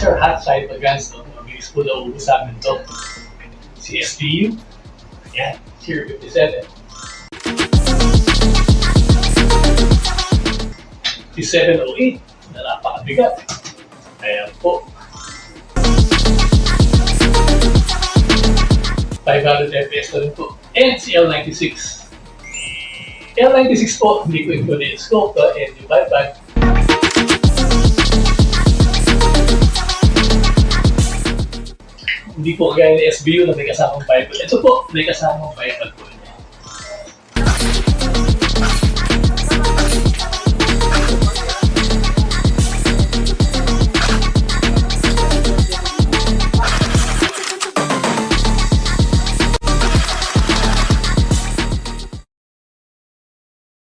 are hot side guns, no? Mabilis po daw sa amin to. Si SBU, yan, Tier 57. Si 708, na napakabigat. Ayan po. 500 FPS na rin po. And si L96. L96 po, hindi ko include yung scope and yung buyback. Hindi po kagaya ng SBU na may kasamang Bible. Ito po, may kasamang Bible.